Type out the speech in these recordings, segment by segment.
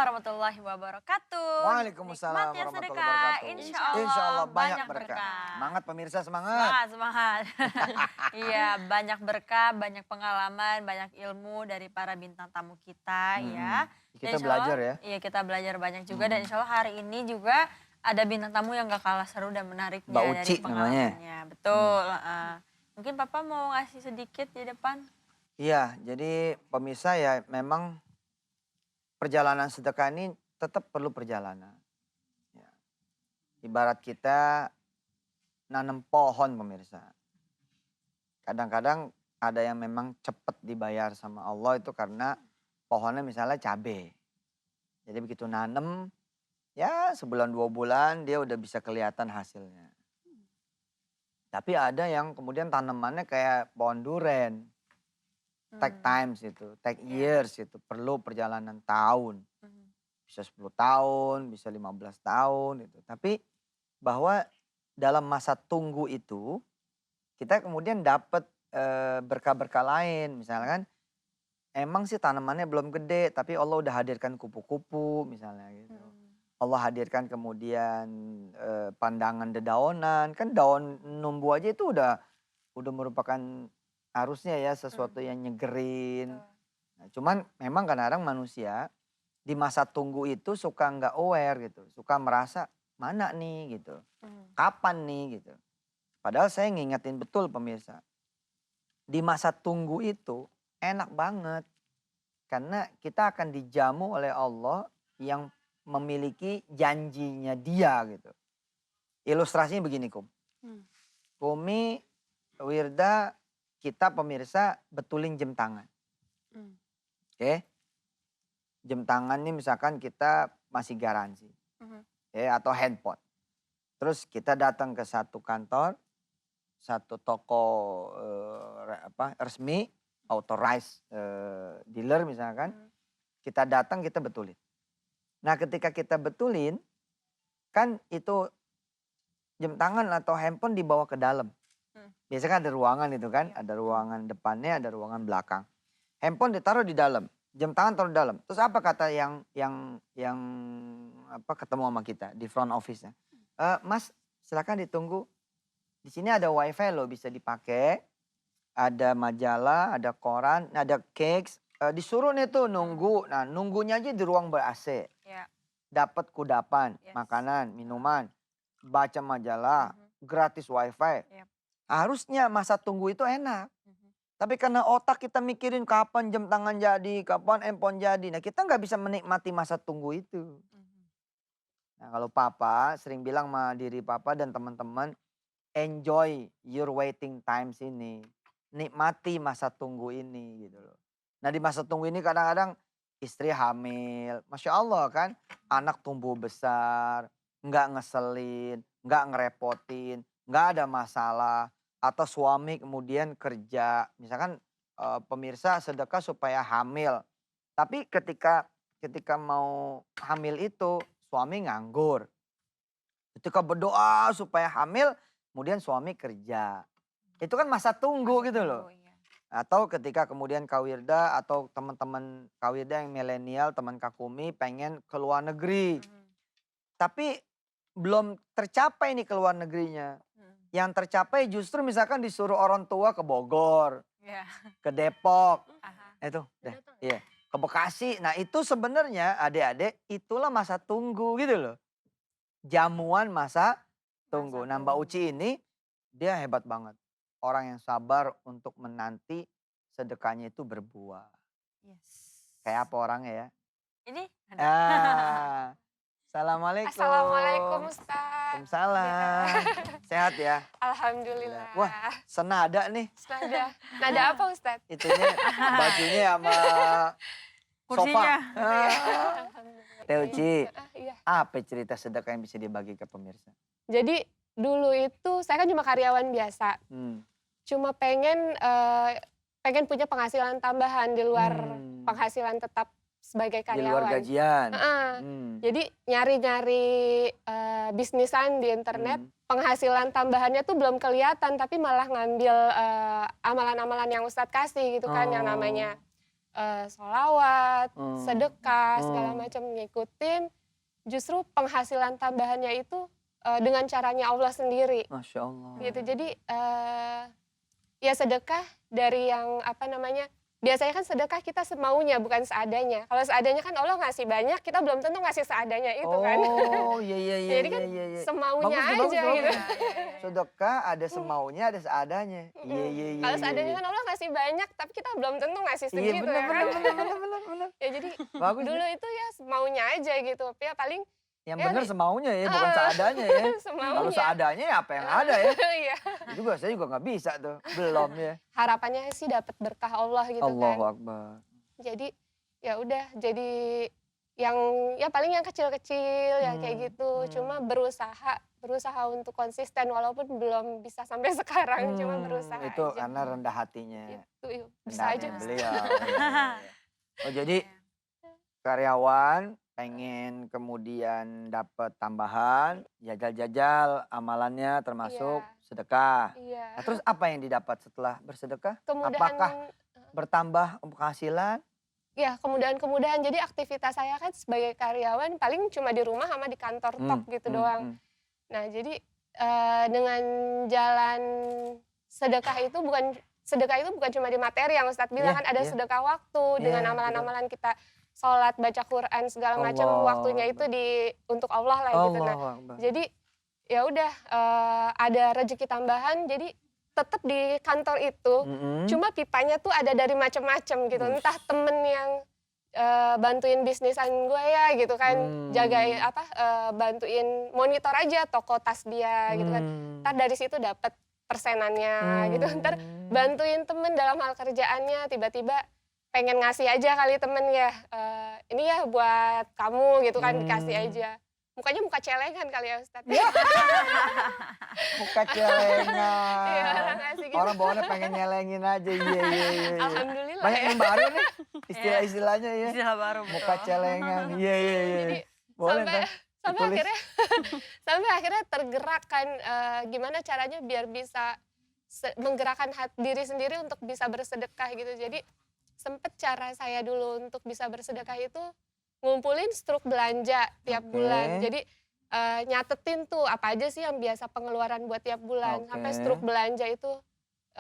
warahmatullahi wabarakatuh. Waalaikumsalam Nikmat ya warahmatullahi sedekah, wabarakatuh. insya Insya Allah Allah banyak banyak berkah. berkah. Semangat pemirsa, semangat. Semangat, semangat. Iya, banyak berkah, banyak pengalaman, banyak ilmu dari para bintang tamu kita ya. Dan Kita insya belajar Allah, ya. iya kita belajar banyak juga dan insya Allah hari ini juga ada bintang tamu yang gak kalah seru dan menariknya Mbak dari Uci namanya. pengalamannya. Betul. Mungkin Papa mau ngasih sedikit di depan. Iya, jadi pemirsa ya memang perjalanan sedekah ini tetap perlu perjalanan. Ya. Ibarat kita nanam pohon pemirsa. Kadang-kadang ada yang memang cepat dibayar sama Allah itu karena pohonnya misalnya cabai. Jadi begitu nanam, ya sebulan 2 bulan dia udah bisa kelihatan hasilnya. Tapi ada yang kemudian tanamannya kayak pohon duren. Take times itu, take years itu, perlu perjalanan tahun. Bisa 10 tahun, bisa 15 tahun itu. Tapi bahwa dalam masa tunggu itu kita kemudian dapat berkah-berkah lain. Misalkan emang sih tanamannya belum gede tapi Allah udah hadirkan kupu-kupu misalnya gitu. Allah hadirkan kemudian pandangan dedaunan. Kan daun numbu aja itu udah merupakan harusnya ya sesuatu yang nyegerin. Nah, cuman memang kadang-kadang manusia di masa tunggu itu suka nggak aware gitu. Suka merasa mana nih gitu. Kapan nih gitu. Padahal saya ngingetin betul pemirsa. Di masa tunggu itu enak banget. Karena kita akan dijamu oleh Allah yang memiliki janjinya dia gitu. Ilustrasinya begini Kum. Kumi, Wirda, kita pemirsa betulin jam tangan. Oke. Jam tangan ini misalkan kita masih garansi. Atau handphone. Terus kita datang ke satu kantor, satu toko resmi, authorized dealer misalkan. Kita datang kita betulin. Nah ketika kita betulin, kan itu jam tangan atau handphone dibawa ke dalam. Biasanya kan ada ruangan itu kan, ada ruangan depannya, ada ruangan belakang. Handphone ditaruh di dalam, jam tangan taruh di dalam. Terus apa kata yang ketemu sama kita di front office-nya? Mas, silakan ditunggu. Di sini ada wifi loh, bisa dipakai. Ada majalah, ada koran, ada cakes. Disuruh nih tuh nunggu. Nah, nunggunya aja di ruang ber-AC. Dapat kudapan, makanan, minuman, baca majalah, gratis wifi. Harusnya masa tunggu itu enak. Tapi karena otak kita mikirin kapan jam tangan jadi, kapan handphone jadi. Nah kita nggak bisa menikmati masa tunggu itu. Nah kalau papa sering bilang sama diri papa dan teman-teman, enjoy your waiting times ini. Nikmati masa tunggu ini gitu loh. Nah di masa tunggu ini kadang-kadang istri hamil. Masya Allah kan, anak tumbuh besar, nggak ngeselin, nggak ngerepotin, nggak ada masalah. Atau suami kemudian kerja, misalkan pemirsa sedekah supaya hamil. Tapi ketika mau hamil itu suami nganggur. Ketika berdoa supaya hamil, kemudian suami kerja. Itu kan masa tunggu gitu loh. Atau ketika kemudian Kak Wirda atau teman-teman Kak Wirda yang milenial, teman Kak Kumi pengen ke luar negeri. Tapi belum tercapai nih ke luar negerinya. Yang tercapai justru misalkan disuruh orang tua ke Bogor, ke Depok, itu, ke Bekasi. Nah itu sebenarnya adik-adik itulah masa tunggu gitu loh. Jamuan masa tunggu. Nah Mbak Uci ini dia hebat banget. Orang yang sabar untuk menanti sedekahnya itu berbuah. Kayak apa orangnya ya? Ini Assalamualaikum. Assalamualaikum Ustaz. Waalaikumsalam. Sehat ya? Alhamdulillah. Wah senada nih. Senada. Nada apa Ustaz? Itunya bajunya sama Kursinya. sofa. Teh Uci, Iya. apa cerita sedekah yang bisa dibagi ke pemirsa? Jadi dulu itu saya kan cuma karyawan biasa. Cuma pengen punya penghasilan tambahan di luar penghasilan tetap sebagai karyawan. Di luar gajian. Jadi nyari-nyari bisnisan di internet, penghasilan tambahannya tuh belum kelihatan, tapi malah ngambil amalan-amalan yang Ustadz kasih gitu kan, yang namanya sholawat, Hmm. sedekah, segala Hmm. macam ngikutin. Justru penghasilan tambahannya itu dengan caranya Allah sendiri. Masya Allah. Gitu. Jadi ya sedekah dari yang apa namanya, biasanya kan sedekah kita semaunya bukan seadanya. Kalau seadanya kan Allah ngasih banyak, kita belum tentu ngasih seadanya itu kan. Oh, iya iya iya Jadi kan iya iya. semaunya Bagus, aja bagus, gitu. bagus. Iya, iya, iya. Sedekah ada semaunya, ada seadanya. Iya iya iya. Kalau iya, seadanya iya. kan Allah ngasih banyak, tapi kita belum tentu ngasih Iya segitu benar ya benar kan. benar benar benar. Ya jadi Bagus dulu deh. itu ya semaunya aja gitu. Ya paling Yang ya benar semaunya ya, bukan Heeh. seadanya ya. Kalau semaunya. seadanya ya apa yang ada ya. Iya. Itu juga saya juga nggak bisa tuh, belum ya. Harapannya sih dapat berkah Allah gitu kan. Allahu Akbar. Jadi ya udah jadi yang ya paling yang kecil-kecil yang kayak gitu. Cuma berusaha untuk konsisten walaupun belum bisa sampai sekarang, cuma berusaha Itu aja. karena rendah hatinya. Itu Rendah bisa aja. hatinya Bisa. beliau. Iya, iya, iya. Oh jadi karyawan pengen kemudian dapat tambahan, jajal-jajal amalannya termasuk Iya. sedekah. Iya. Nah, terus apa yang didapat setelah bersedekah? Kemudahan Apakah bertambah penghasilan? ya kemudahan-kemudahan. Jadi aktivitas saya kan sebagai karyawan paling cuma di rumah sama di kantor tok gitu doang. Nah jadi dengan jalan sedekah itu bukan cuma di materi yang Ustadz bilang Iya, kan ada iya. sedekah waktu dengan Iya, amalan-amalan kita sholat, baca Quran segala macam Allah waktunya itu untuk Allah lah gitu. Nah Allahu Akbar. jadi ya udah ada rezeki tambahan jadi tetap di kantor itu cuma pipanya tuh ada dari macam-macam gitu. Wush. Entah temen yang bantuin bisnisan gue ya gitu kan, jagain bantuin monitor aja toko tas dia gitu kan. Ntar dari situ dapat persenannya gitu. Ntar bantuin temen dalam hal kerjaannya, tiba-tiba pengen ngasih aja kali temen ya, ini ya buat kamu gitu kan, dikasih aja. Mukanya muka celengan kali ya Ustadz. Muka Iya, celengan. ngasih gitu. Orang bawaannya pengen nyelengin aja. Iya, iya, iya, iya. Alhamdulillah Banyak ya. yang baru nih istilah-istilahnya ya. Istilah baru Muka betul. celengan. Iya, iya, iya. Jadi Boleh sampai ntar sampai ditulis. akhirnya sampai akhirnya tergerak kan, gimana caranya biar bisa menggerakkan diri sendiri untuk bisa bersedekah gitu. Jadi sempet cara saya dulu untuk bisa bersedekah itu ngumpulin struk belanja tiap Oke. bulan. Jadi nyatetin tuh apa aja sih yang biasa pengeluaran buat tiap bulan. Sampai Oke. struk belanja itu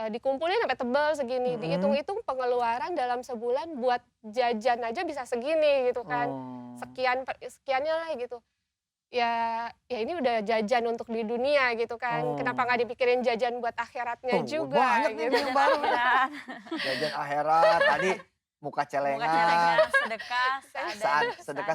dikumpulin sampai tebal segini. Dihitung-hitung pengeluaran dalam sebulan buat jajan aja bisa segini gitu kan. Oh. Sekiannya lah gitu. Ya ini udah jajan untuk di dunia gitu kan. Kenapa nggak dipikirin jajan buat akhiratnya Tuh, juga banyak nih gitu. yang baru. Akhirat, Jajan akhirat tadi muka bukan celengan. celengan, sedekah, Saat sedekah